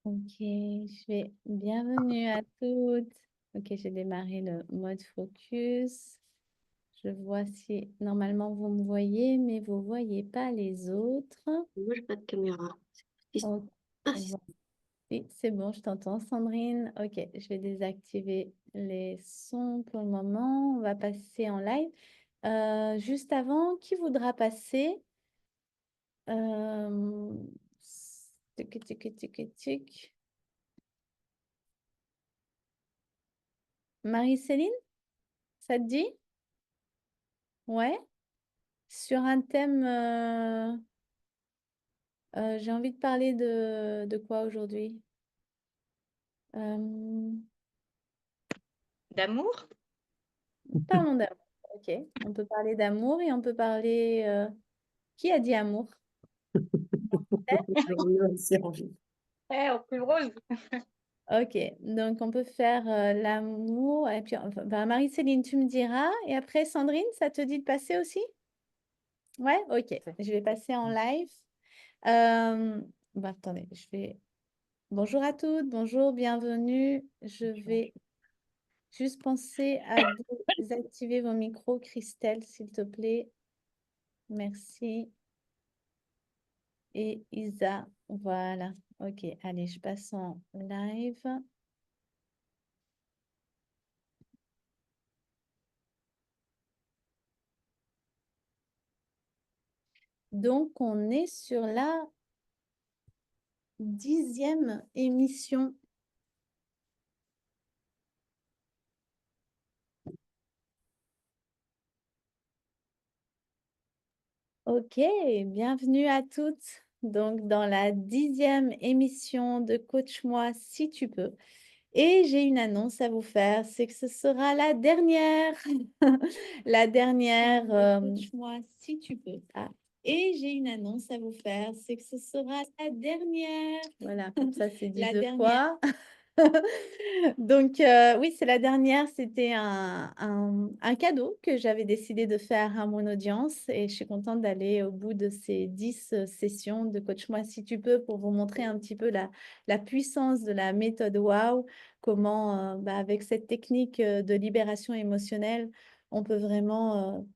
Ok, je vais. Bienvenue à toutes. Ok, j'ai démarré le mode focus. Je vois si normalement vous me voyez, mais vous ne voyez pas les autres. Moi, j'ai pas de caméra. Ok, Ah, si. oui, c'est bon, je t'entends, Sandrine. Ok, je vais désactiver les sons pour le moment. On va passer en live. Juste avant, qui voudra passer? Euh... Tic, tic, tic, tic. Marie-Céline, ça te dit? Ouais. Sur un thème, j'ai envie de parler de quoi aujourd'hui? Euh, D'amour? Parlons d'amour. Ok, on peut parler d'amour et on peut parler. Qui a dit amour? J'aurais eu assez envie. En plus rose. Ok, donc on peut faire l'amour et puis enfin, bah, Marie-Céline, tu me diras. Et après, Sandrine, ça te dit de passer aussi? Ouais, ok. Je vais passer en live. Bah, attendez, je vais. Bonjour à toutes, bonjour, bienvenue. Je vais juste penser à désactiver vos micros, Christelle, s'il te plaît. Merci. Et Isa, voilà. Ok, allez, je passe en live. Donc, on est sur la 10e émission. Ok, bienvenue à toutes. Donc, dans la 10e émission de Coach-moi si tu peux. Et j'ai une annonce à vous faire, c'est que ce sera la dernière. La dernière. Coach-moi si tu peux. Ah. Et j'ai une annonce à vous faire, c'est que ce sera la dernière. Voilà, comme ça c'est dit La deux dernière. fois. Donc, oui, c'est la dernière. C'était un cadeau que j'avais décidé de faire à mon audience et je suis contente d'aller au bout de ces 10 sessions de Coach-moi si tu peux pour vous montrer un petit peu la puissance de la méthode WOW, comment, bah, avec cette technique de libération émotionnelle, on peut vraiment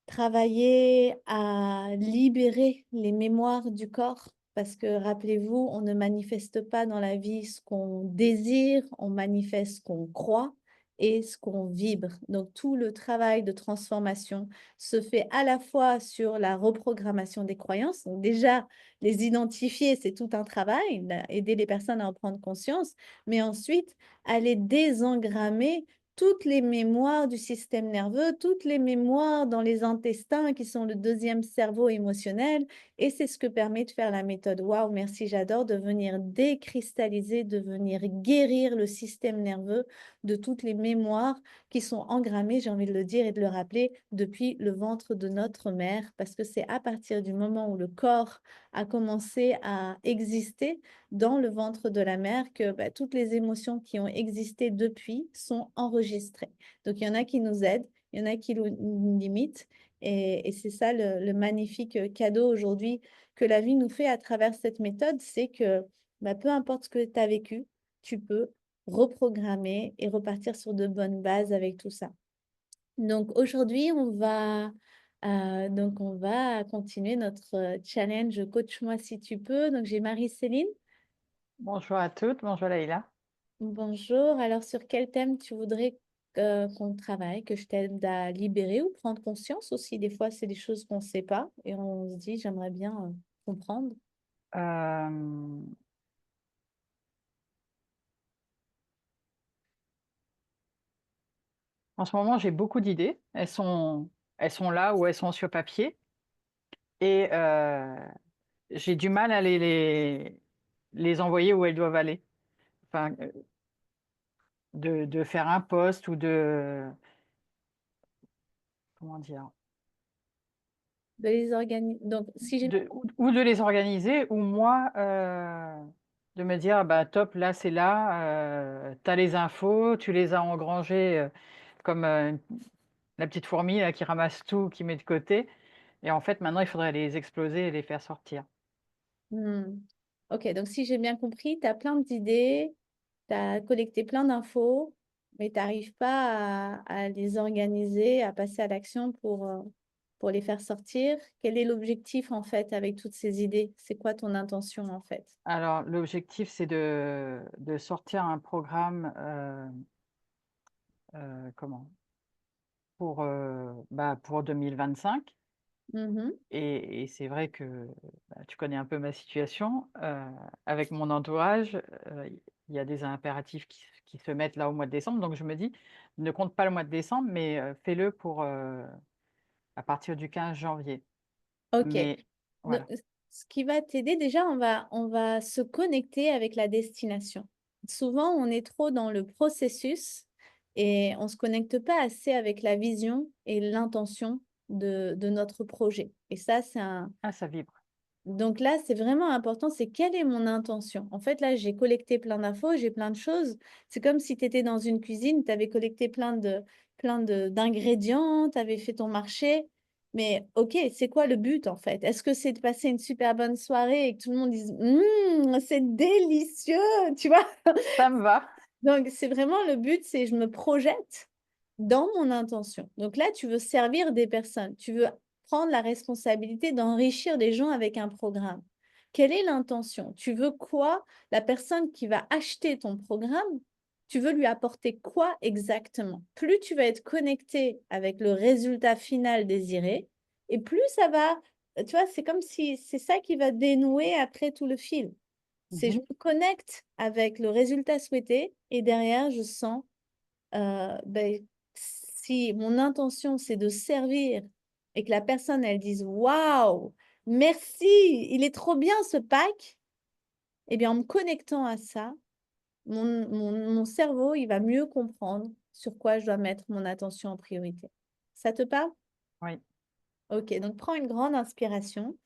travailler à libérer les mémoires du corps, parce que rappelez-vous, on ne manifeste pas dans la vie ce qu'on désire, on manifeste ce qu'on croit et ce qu'on vibre. Donc tout le travail de transformation se fait à la fois sur la reprogrammation des croyances. Donc déjà, les identifier, c'est tout un travail, aider les personnes à en prendre conscience, mais ensuite, aller désengrammer toutes les mémoires du système nerveux, toutes les mémoires dans les intestins qui sont le deuxième cerveau émotionnel. Et c'est ce que permet de faire la méthode Wow, merci, j'adore, de venir décristalliser, de venir guérir le système nerveux de toutes les mémoires qui sont engrammées, j'ai envie de le dire et de le rappeler, depuis le ventre de notre mère, parce que c'est à partir du moment où le corps a commencé à exister dans le ventre de la mère que bah, toutes les émotions qui ont existé depuis sont enregistrées. Donc, il y en a qui nous aident, il y en a qui nous limitent. Et c'est ça le magnifique cadeau aujourd'hui que la vie nous fait à travers cette méthode, c'est que bah, peu importe ce que tu as vécu, tu peux reprogrammer et repartir sur de bonnes bases avec tout ça. Donc aujourd'hui, on va continuer notre challenge Coach-moi si tu peux. Donc j'ai Marie-Céline. Bonjour à toutes, bonjour Leïla. Bonjour. Alors sur quel thème tu voudrais qu'on travaille, que je t'aide à libérer ou prendre conscience aussi? Des fois, c'est des choses qu'on ne sait pas et on se dit, j'aimerais bien comprendre. Euh, En ce moment, j'ai beaucoup d'idées. Elles sont là ou elles sont sur papier. Et j'ai du mal à les envoyer où elles doivent aller. Enfin, de faire un post ou de... Comment dire? De les organiser. Donc, si j'ai... Ou de les organiser, ou moi, de me dire, bah, top, là, c'est là, tu as les infos, tu les as engrangées comme la petite fourmi là, qui ramasse tout, qui met de côté. Et en fait, maintenant, il faudrait les exploser et les faire sortir. Hmm. Ok, donc si j'ai bien compris, tu as plein d'idées, tu as collecté plein d'infos, mais tu n'arrives pas à les organiser, à passer à l'action pour les faire sortir. Quel est l'objectif en fait avec toutes ces idées? C'est quoi ton intention en fait? Alors, l'objectif, c'est de sortir un programme, comment? Pour 2025. Mhm. Et c'est vrai que, tu connais un peu ma situation, avec mon entourage, il y a des impératifs qui se mettent là au mois de décembre, donc je me dis: «Ne compte pas le mois de décembre, mais fais-le pour, à partir du 15 janvier». Ok. Mais Donc, voilà. ce qui va t'aider, déjà, on va se connecter avec la destination. Souvent, on est trop dans le processus et on ne se connecte pas assez avec la vision et l'intention de notre projet. Et ça, c'est un, Ah, ça vibre. donc là, c'est vraiment important, c'est quelle est mon intention? En fait, là, j'ai collecté plein d'infos, j'ai plein de choses. C'est comme si tu étais dans une cuisine, tu avais collecté d'ingrédients, tu avais fait ton marché. Mais ok, c'est quoi le but en fait? Est-ce que c'est de passer une super bonne soirée et que tout le monde dise c'est délicieux, tu vois? Ça me va. Donc, c'est vraiment le but, c'est je me projette dans mon intention. Donc là, tu veux servir des personnes, tu veux prendre la responsabilité d'enrichir des gens avec un programme. Quelle est l'intention? Tu veux quoi? La personne qui va acheter ton programme, tu veux lui apporter quoi exactement? Plus tu vas être connecté avec le résultat final désiré, et plus ça va, tu vois, c'est comme si c'est ça qui va dénouer après tout le fil. C'est je Mmh. me connecte avec le résultat souhaité et derrière, je sens, ben, si mon intention, c'est de servir et que la personne, elle dise: «Waouh, merci, il est trop bien ce pack», eh bien, en me connectant à ça, mon cerveau, il va mieux comprendre sur quoi je dois mettre mon attention en priorité. Ça te parle? Oui. OK, donc prends une grande inspiration.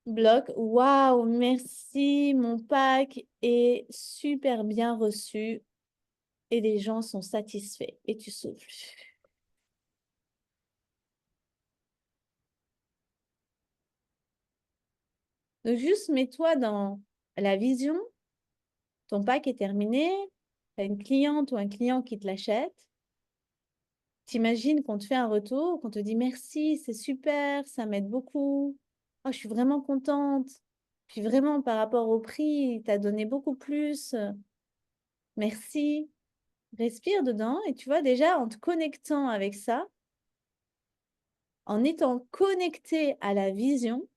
Bloc. Waouh, merci, mon pack est super bien reçu et les gens sont satisfaits. Et tu souffles. Donc, juste mets-toi dans la vision. Ton pack est terminé. Tu as une cliente ou un client qui te l'achète. T'imagines qu'on te fait un retour, qu'on te dit merci, c'est super, ça m'aide beaucoup. Oh, je suis vraiment contente. Puis vraiment, par rapport au prix, tu as donné beaucoup plus. Merci. Respire dedans et tu vois déjà en te connectant avec ça, en étant connecté à la vision,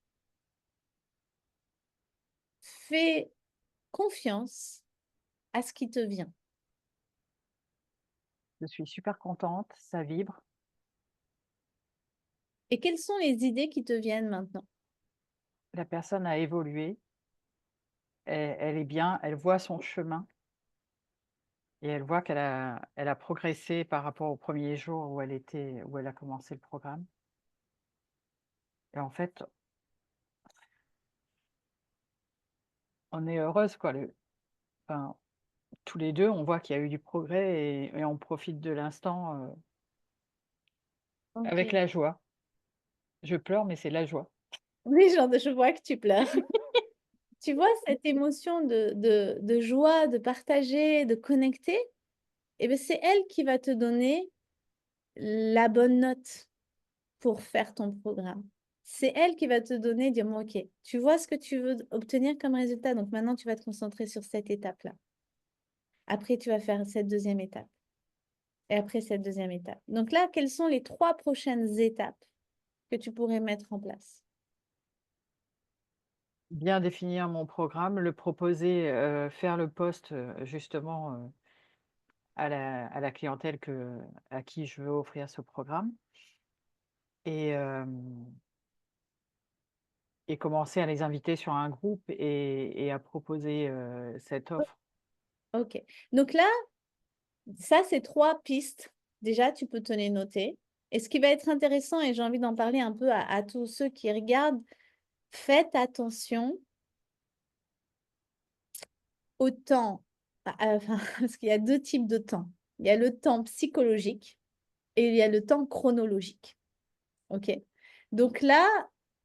fais confiance à ce qui te vient. Je suis super contente, ça vibre. Et quelles sont les idées qui te viennent maintenant? La personne a évolué, elle est bien, elle voit son chemin et elle voit qu'elle a progressé par rapport au premier jour où elle a commencé le programme. Et en fait, on est heureuse quoi, enfin, tous les 2, on voit qu'il y a eu du progrès et on profite de l'instant, avec Ok. la joie. Je pleure, mais c'est la joie. Oui, je vois que tu pleures. Tu vois cette émotion de joie, de partager, de connecter? Eh bien, c'est elle qui va te donner la bonne note pour faire ton programme. C'est elle qui va te donner, dire, bon, ok, tu vois ce que tu veux obtenir comme résultat, donc maintenant tu vas te concentrer sur cette étape-là. Après, tu vas faire cette deuxième étape. Et après cette deuxième étape. Donc là, quelles sont les 3 prochaines étapes que tu pourrais mettre en place? Bien définir mon programme, le proposer, faire le post, justement, à la clientèle à qui je veux offrir ce programme et commencer à les inviter sur un groupe et à proposer, cette offre. Ok. Donc là, ça, c'est 3 pistes. Déjà, tu peux te les noter. Et ce qui va être intéressant, et j'ai envie d'en parler un peu à tous ceux qui regardent, faites attention au temps. Enfin, parce qu'il y a 2 types de temps. Il y a le temps psychologique et il y a le temps chronologique. OK? Donc là,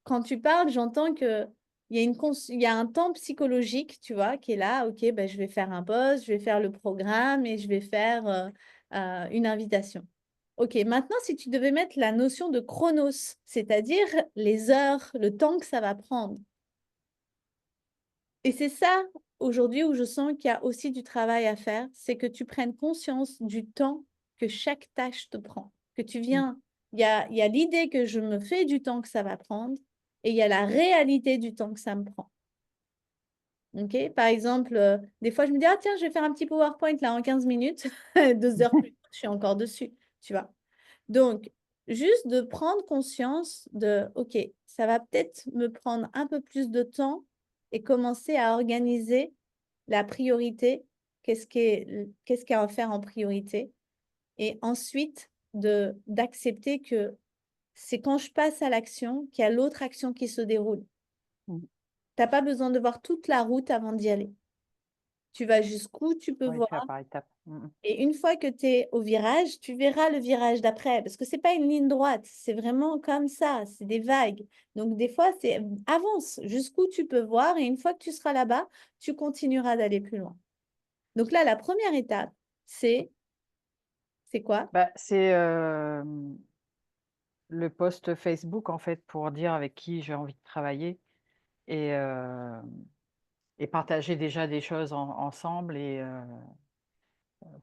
quand tu parles, j'entends que il y a un temps psychologique, tu vois, qui est là. OK, ben, je vais faire un post, je vais faire le programme et je vais faire une invitation. OK, maintenant, si tu devais mettre la notion de chronos, c'est-à-dire les heures, le temps que ça va prendre. Et c'est ça, aujourd'hui, où je sens qu'il y a aussi du travail à faire, c'est que tu prennes conscience du temps que chaque tâche te prend. Que tu viens, il y a l'idée que je me fais du temps que ça va prendre et il y a la réalité du temps que ça me prend. OK? Par exemple, des fois, je me dis: «Ah tiens, je vais faire un petit PowerPoint là en 15 minutes». 2 heures plus tard, je suis encore dessus, tu vois? Donc, juste de prendre conscience de: «OK, ça va peut-être me prendre un peu plus de temps» et commencer à organiser la priorité. Qu'est-ce qu'il y a à faire en priorité? Et ensuite d'accepter que c'est quand je passe à l'action qu'il y a l'autre action qui se déroule. Mmh. Tu as pas besoin de voir toute la route avant d'y aller. Tu vas jusqu'où tu peux Oui, tu vas voir par étapes. et une fois que tu es au virage, tu verras le virage d'après parce que c'est pas une ligne droite, c'est vraiment comme ça, c'est des vagues. Donc des fois, c'est avance jusqu'où tu peux voir et une fois que tu seras là-bas, tu continueras d'aller plus loin. Donc là, la première étape, c'est quoi? Bah, c'est, le post Facebook, en fait, pour dire avec qui j'ai envie de travailler et partager déjà des choses ensemble et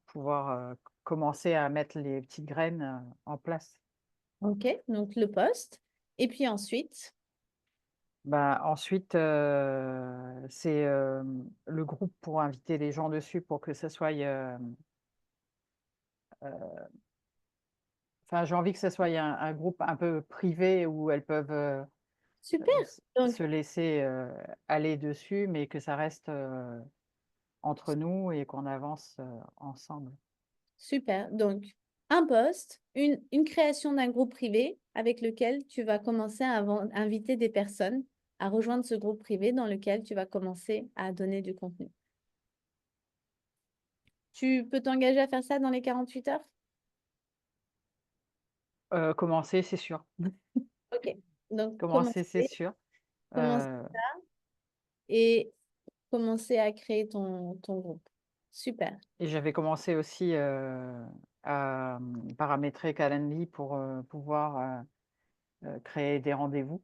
pouvoir, commencer à mettre les petites graines, en place. OK, donc le poste et puis ensuite Bah, ensuite, c'est, le groupe pour inviter les gens dessus pour que ça soit, enfin, j'ai envie que ça soit un groupe un peu privé où elles peuvent, super, donc se laisser, aller dessus, mais que ça reste, entre nous et qu'on avance, ensemble. super, donc un poste, une création d'un groupe privé avec lequel tu vas commencer à inviter des personnes à rejoindre ce groupe privé dans lequel tu vas commencer à donner du contenu. Tu peux t'engager à faire ça dans les 48 heures? Commencer, c'est sûr. OK, donc Commencer, c'est sûr. commencer Heu et commencer à créer ton groupe. Super, et j'avais commencé aussi, à, paramétrer Calendly pour, pouvoir, créer des rendez-vous.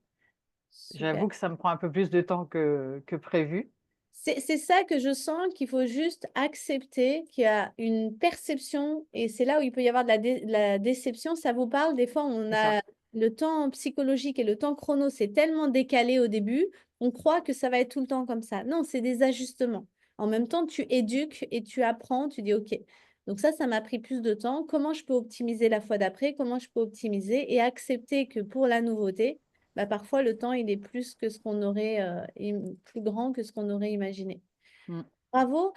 super. J'avoue que ça me prend un peu plus de temps que prévu. C'est ça que je sens qu'il faut juste accepter qu'il y a une perception et c'est là où il peut y avoir de la déception. Ça vous parle? Des fois, on C'est ça. a le temps psychologique et le temps chrono, c'est tellement décalé au début, on croit que ça va être tout le temps comme ça. Non, c'est des ajustements. En même temps, tu éduques et tu apprends, tu dis: «OK, donc ça m'a pris plus de temps. Comment je peux optimiser la fois d'après? Comment je peux optimiser?» et accepter que pour la nouveauté, bah, parfois le temps, il est plus que ce qu'on aurait, plus grand que ce qu'on aurait imaginé. Mmh. Bravo,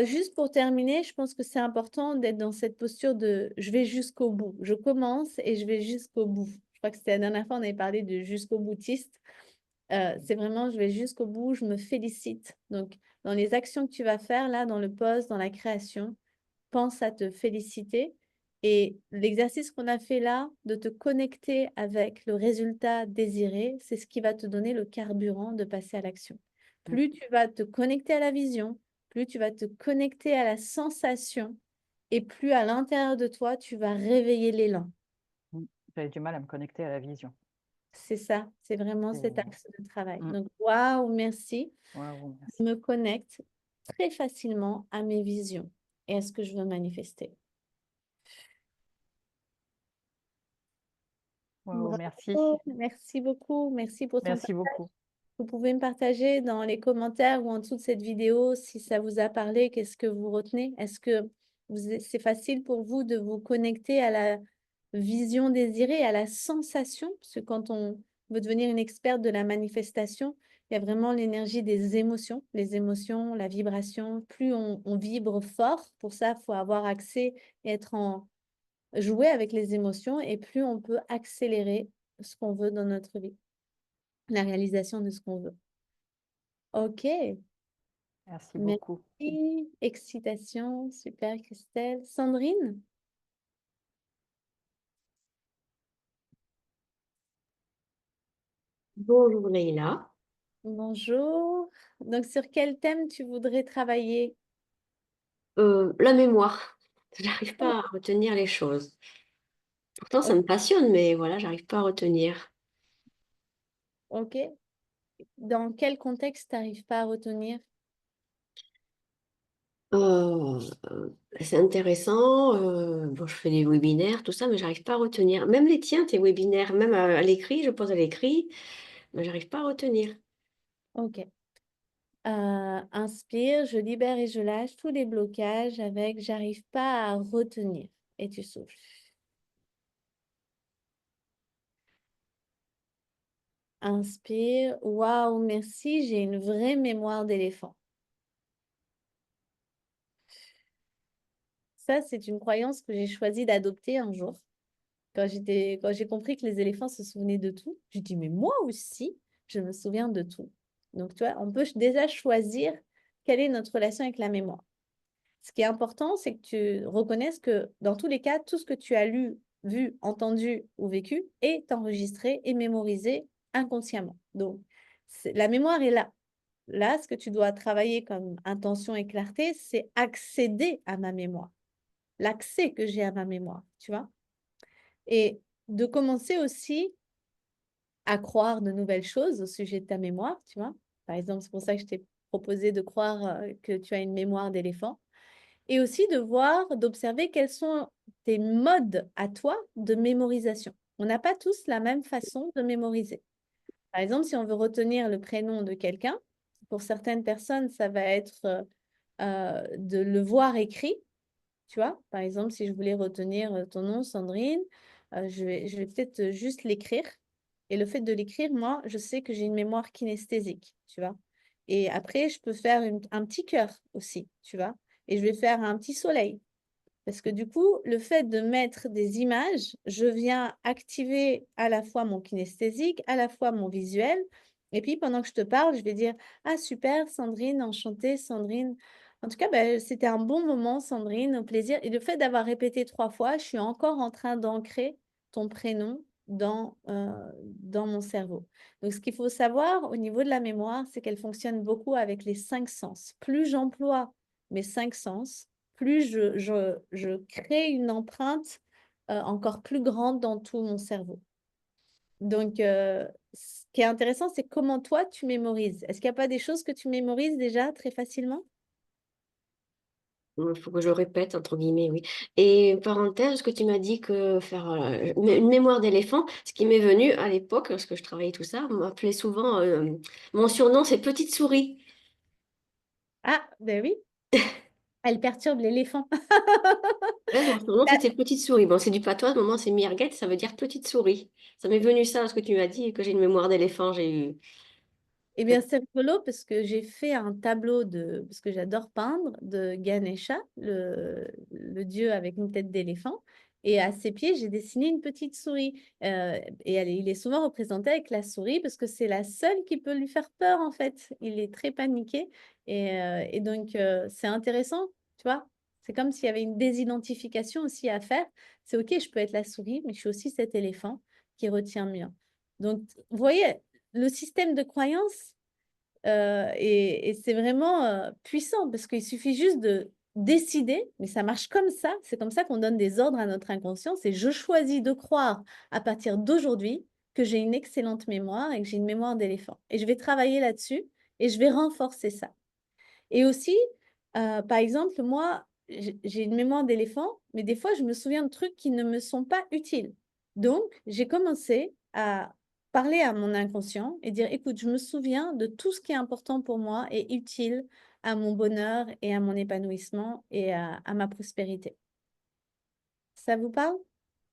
juste pour terminer, je pense que c'est important d'être dans cette posture de: «Je vais jusqu'au bout. Je commence et je vais jusqu'au bout». Je crois que c'était la dernière fois, on avait parlé de jusqu'au boutiste. C'est vraiment: «Je vais jusqu'au bout, je me félicite». Donc dans les actions que tu vas faire là, dans le post, dans la création, pense à te féliciter et l'exercice qu'on a fait là, de te connecter avec le résultat désiré, c'est ce qui va te donner le carburant de passer à l'action. Mmh. Plus tu vas te connecter à la vision, plus tu vas te connecter à la sensation et plus à l'intérieur de toi, tu vas réveiller l'élan. Mmh. J'avais du mal à me connecter à la vision. C'est ça, c'est vraiment C'est cet axe de travail. mmh. Donc waouh, merci. Waouh, Je merci. me connecte très facilement à mes visions et à ce que je veux manifester. Waouh, merci. Bravo, merci beaucoup, merci pour ton Merci partage. beaucoup. Vous pouvez me partager dans les commentaires ou en dessous de cette vidéo si ça vous a parlé, qu'est-ce que vous retenez? Est-ce que c'est facile pour vous de vous connecter à la vision désirée, à la sensation? Parce que quand on veut devenir une experte de la manifestation, il y a vraiment l'énergie des émotions, les émotions, la vibration. Plus on vibre fort, pour ça, il faut avoir accès et être en jouer avec les émotions et plus on peut accélérer ce qu'on veut dans notre vie, la réalisation de ce qu'on veut. OK, Merci beaucoup. merci, excitation, super Christelle. Sandrine? Bonjour Leïla. Bonjour. Donc, sur quel thème tu voudrais travailler? La mémoire. J'arrive pas à retenir les choses. Pourtant, ça O- me passionne, mais voilà, j'arrive pas à retenir. Ok. Dans quel contexte tu n'arrives pas à retenir? Euh, c'est intéressant. Bon, je fais des webinaires, tout ça, mais j'arrive pas à retenir. Même les tiens, tes webinaires, même à l'écrit, je pose à l'écrit, mais j'arrive pas à retenir. Ok. Inspire, je libère et je lâche tous les blocages avec j'arrive pas à retenir. Et tu souffles. Inspire. Waouh, merci, j'ai une vraie mémoire d'éléphant. Ça, c'est une croyance que j'ai choisi d'adopter un jour. Quand j'ai compris que les éléphants se souvenaient de tout, j'ai dit, mais moi aussi, je me souviens de tout. Donc, tu vois, on peut déjà choisir quelle est notre relation avec la mémoire. Ce qui est important, c'est que tu reconnaisses que dans tous les cas, tout ce que tu as lu, vu, entendu ou vécu est enregistré et mémorisé inconsciemment. Donc, la mémoire est là. Là, ce que tu dois travailler comme intention et clarté, c'est accéder à ma mémoire, l'accès que j'ai à ma mémoire, tu vois. Et de commencer aussi à croire de nouvelles choses au sujet de ta mémoire, tu vois. Par exemple, c'est pour ça que je t'ai proposé de croire que tu as une mémoire d'éléphant. Et aussi de voir, d'observer quels sont tes modes à toi de mémorisation. On n'a pas tous la même façon de mémoriser. Par exemple, si on veut retenir le prénom de quelqu'un, pour certaines personnes, ça va être de le voir écrit, tu vois. Par exemple, si je voulais retenir ton nom, Sandrine, je vais peut-être juste l'écrire. Et le fait de l'écrire, moi, je sais que j'ai une mémoire kinesthésique, tu vois. Et après, je peux faire un petit cœur aussi, tu vois. Et je vais faire un petit soleil. Parce que du coup, le fait de mettre des images, je viens activer à la fois mon kinesthésique, à la fois mon visuel. Et puis, pendant que je te parle, je vais dire, ah super, Sandrine, enchantée, Sandrine. En tout cas, ben, c'était un bon moment, Sandrine, au plaisir. Et le fait d'avoir répété 3 fois, je suis encore en train d'ancrer ton prénom dans mon cerveau. Donc, ce qu'il faut savoir au niveau de la mémoire, c'est qu'elle fonctionne beaucoup avec les 5 sens. Plus j'emploie mes 5 sens, plus je crée une empreinte encore plus grande dans tout mon cerveau. Donc, ce qui est intéressant, c'est comment toi, tu mémorises. Est-ce qu'il n'y a pas des choses que tu mémorises déjà très facilement? Il faut que je répète, entre guillemets, oui. Et parenthèse, ce que tu m'as dit que faire une mémoire d'éléphant, ce qui m'est venu à l'époque, lorsque je travaillais tout ça, on m'appelait souvent, mon surnom, c'est Petite Souris. Ah, ben oui, elle perturbe l'éléphant. Ouais, mon surnom, c'était Petite Souris. Bon, c'est du patois, de moment, c'est Mirguette, ça veut dire Petite Souris. Ça m'est venu ça, ce que tu m'as dit, que j'ai une mémoire d'éléphant, j'ai eu. Eh bien, c'est rigolo parce que j'ai fait un tableau parce que j'adore peindre, de Ganesha, le dieu avec une tête d'éléphant. Et à ses pieds, j'ai dessiné une petite souris. Et il est souvent représenté avec la souris parce que c'est la seule qui peut lui faire peur, en fait. Il est très paniqué. Et donc, c'est intéressant, tu vois. C'est comme s'il y avait une désidentification aussi à faire. C'est OK, je peux être la souris, mais je suis aussi cet éléphant qui retient bien. Donc, vous voyez, le système de croyance, et c'est vraiment puissant parce qu'il suffit juste de décider, mais ça marche comme ça. C'est comme ça qu'on donne des ordres à notre inconscient. C'est je choisis de croire à partir d'aujourd'hui que j'ai une excellente mémoire et que j'ai une mémoire d'éléphant. Et je vais travailler là-dessus et je vais renforcer ça. Et aussi, par exemple, moi, j'ai une mémoire d'éléphant, mais des fois, je me souviens de trucs qui ne me sont pas utiles. Donc, j'ai commencé à parler à mon inconscient et dire, écoute, je me souviens de tout ce qui est important pour moi et utile à mon bonheur et à mon épanouissement et à ma prospérité. Ça vous parle?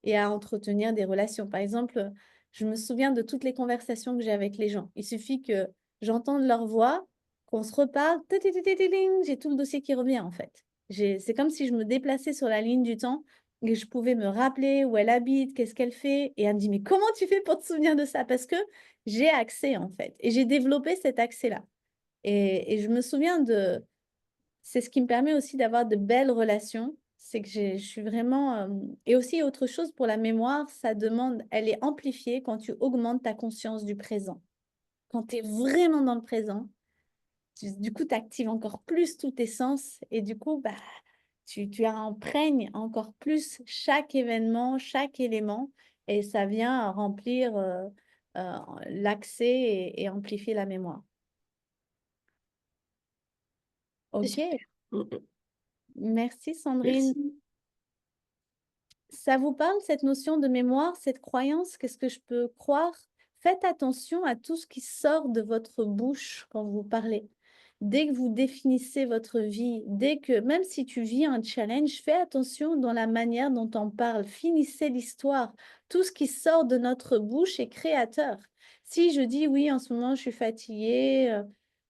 Et à entretenir des relations. Par exemple, je me souviens de toutes les conversations que j'ai avec les gens. Il suffit que j'entende leur voix, qu'on se reparle, j'ai tout le dossier qui revient en fait. C'est comme si je me déplaçais sur la ligne du temps et je pouvais me rappeler où elle habite, qu'est-ce qu'elle fait. Et elle me dit, mais comment tu fais pour te souvenir de ça? Parce que j'ai accès en fait. Et j'ai développé cet accès-là. Et je me souviens c'est ce qui me permet aussi d'avoir de belles relations. C'est que je suis vraiment. Et aussi, autre chose pour la mémoire, ça demande, elle est amplifiée quand tu augmentes ta conscience du présent. quand tu es vraiment dans le présent, du coup, tu actives encore plus tous tes sens et du coup, bah, tu imprègnes encore plus chaque événement, chaque élément et ça vient remplir l'accès et amplifier la mémoire. C'est Ok, super. merci Sandrine. Merci. Ça vous parle, cette notion de mémoire, cette croyance? Qu'est-ce que je peux croire? Faites attention à tout ce qui sort de votre bouche quand vous parlez. Dès que vous définissez votre vie, dès que, même si tu vis un challenge, fais attention dans la manière dont on parle. Finissez l'histoire. Tout ce qui sort de notre bouche est créateur. Si je dis oui, en ce moment, je suis fatiguée,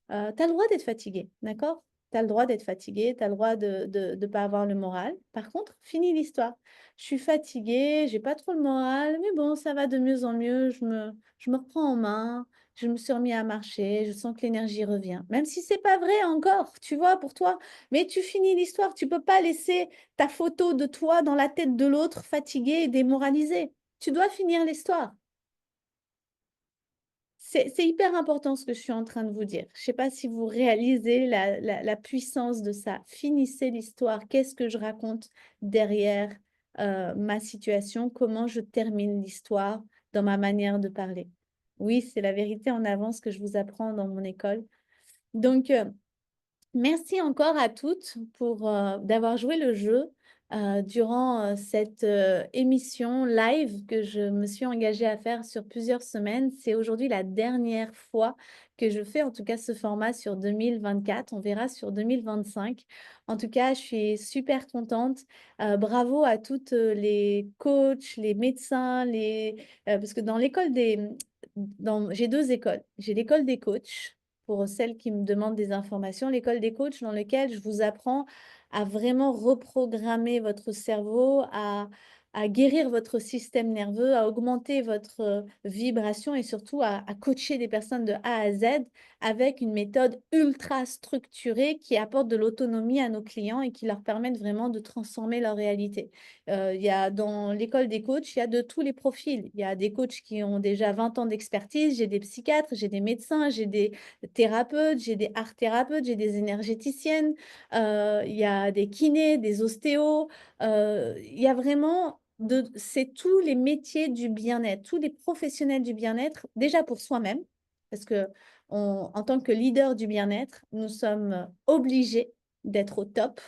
tu as le droit d'être fatigué, d'accord? Tu as le droit d'être fatigué, tu as le droit de ne pas avoir le moral. Par contre, finis l'histoire. Je suis fatiguée, j'ai pas trop le moral, mais bon, ça va de mieux en mieux. Je me reprends en main, je me suis remis à marcher, je sens que l'énergie revient. Même si c'est pas vrai encore, tu vois, pour toi. Mais tu finis l'histoire. Tu peux pas laisser ta photo de toi dans la tête de l'autre fatigué et démoralisé. Tu dois finir l'histoire. C'est hyper important ce que je suis en train de vous dire. Je ne sais pas si vous réalisez la puissance de ça. Finissez l'histoire. Qu'est-ce que je raconte derrière ma situation? Comment je termine l'histoire dans ma manière de parler? Oui, c'est la vérité en avance que je vous apprends dans mon école. Donc, merci encore à toutes pour d'avoir joué le jeu durant cette émission live que je me suis engagée à faire sur plusieurs semaines. C'est aujourd'hui la dernière fois que je fais en tout cas ce format sur 2024. On verra sur 2025. En tout cas, je suis super contente. Bravo à toutes les coachs, les médecins, parce que dans l'école j'ai deux écoles. J'ai l'école des coachs pour celles qui me demandent des informations, l'école des coachs dans laquelle je vous apprends à vraiment reprogrammer votre cerveau, à guérir votre système nerveux, à augmenter votre vibration et surtout à coacher des personnes de A à Z avec une méthode ultra structurée qui apporte de l'autonomie à nos clients et qui leur permettent vraiment de transformer leur réalité. Il y a dans l'école des coachs, il y a de tous les profils. Il y a des coachs qui ont déjà 20 ans d'expertise, j'ai des psychiatres, j'ai des médecins, j'ai des thérapeutes, j'ai des art thérapeutes, j'ai des énergéticiennes, il y a des kinés, des ostéos, il y a vraiment c'est tous les métiers du bien-être, tous les professionnels du bien-être, déjà pour soi-même, parce que en tant que leader du bien-être, nous sommes obligés d'être au top.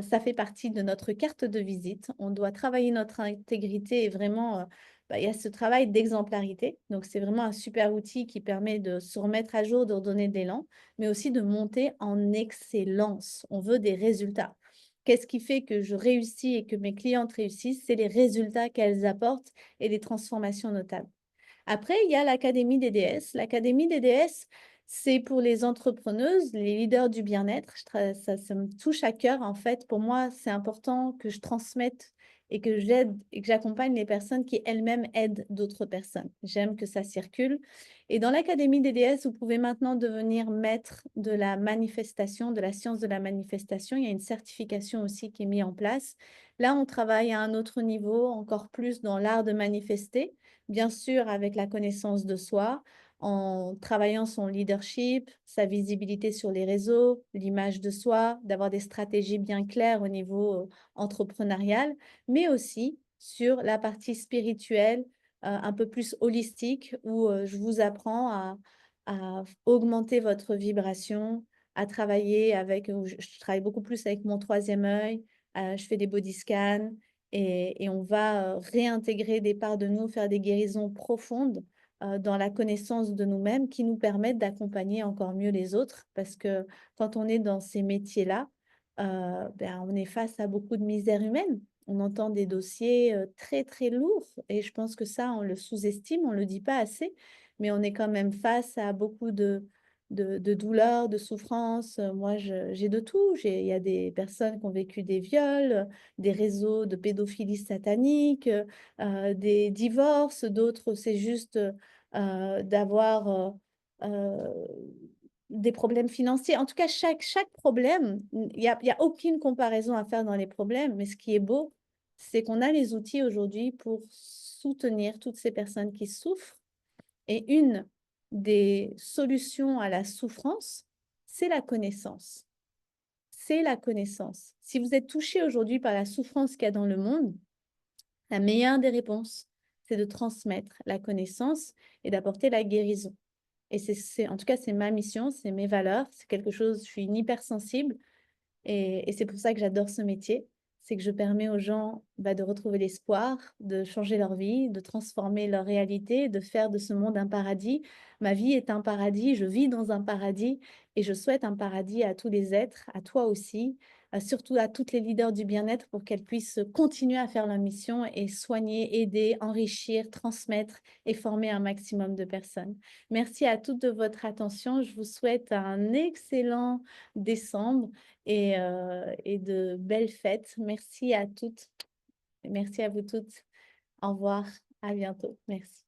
Ça fait partie de notre carte de visite. On doit travailler notre intégrité et vraiment il y a ce travail d'exemplarité. Donc, c'est vraiment un super outil qui permet de se remettre à jour, de redonner de l'élan, mais aussi de monter en excellence. On veut des résultats. Qu'est-ce qui fait que je réussis et que mes clientes réussissent? C'est les résultats qu'elles apportent et les transformations notables. Après, il y a l'Académie des déesses. L'Académie des déesses, c'est pour les entrepreneuses, les leaders du bien-être. Ça me touche à cœur. En fait, pour moi, c'est important que je transmette et que j'aide et que j'accompagne les personnes qui elles-mêmes aident d'autres personnes. J'aime que ça circule. Et dans l'Académie des déesses, vous pouvez maintenant devenir maître de la manifestation, de la science de la manifestation. Il y a une certification aussi qui est mise en place. Là, on travaille à un autre niveau, encore plus dans l'art de manifester, bien sûr avec la connaissance de soi, en travaillant son leadership, sa visibilité sur les réseaux, l'image de soi, d'avoir des stratégies bien claires au niveau entrepreneurial, mais aussi sur la partie spirituelle, un peu plus holistique, où je vous apprends à augmenter votre vibration, à travailler avec, je travaille beaucoup plus avec mon troisième œil, je fais des body scans, et on va réintégrer des parts de nous, faire des guérisons profondes dans la connaissance de nous-mêmes qui nous permettent d'accompagner encore mieux les autres. Parce que quand on est dans ces métiers-là, on est face à beaucoup de misère humaine. On entend des dossiers très, très lourds. Et je pense que ça, on le sous-estime, on ne le dit pas assez. Mais on est quand même face à beaucoup de douleurs, de souffrances. Moi, j'ai de tout. Il y a des personnes qui ont vécu des viols, des réseaux de pédophilie satanique, des divorces, d'autres, c'est juste d'avoir des problèmes financiers. En tout cas, chaque problème, il y a aucune comparaison à faire dans les problèmes, mais ce qui est beau, c'est qu'on a les outils aujourd'hui pour soutenir toutes ces personnes qui souffrent. Et une des solutions à la souffrance, c'est la connaissance. C'est la connaissance. Si vous êtes touché aujourd'hui par la souffrance qu'il y a dans le monde, la meilleure des réponses, c'est de transmettre la connaissance et d'apporter la guérison. Et en tout cas, c'est ma mission, c'est mes valeurs, c'est quelque chose, je suis une hypersensible et c'est pour ça que j'adore ce métier. C'est que je permets aux gens de retrouver l'espoir, de changer leur vie, de transformer leur réalité, de faire de ce monde un paradis. Ma vie est un paradis, je vis dans un paradis et je souhaite un paradis à tous les êtres, à toi aussi, surtout à toutes les leaders du bien-être pour qu'elles puissent continuer à faire leur mission et soigner, aider, enrichir, transmettre et former un maximum de personnes. Merci à toutes de votre attention. Je vous souhaite un excellent décembre et de belles fêtes. Merci à toutes. Merci à vous toutes. Au revoir. À bientôt. Merci.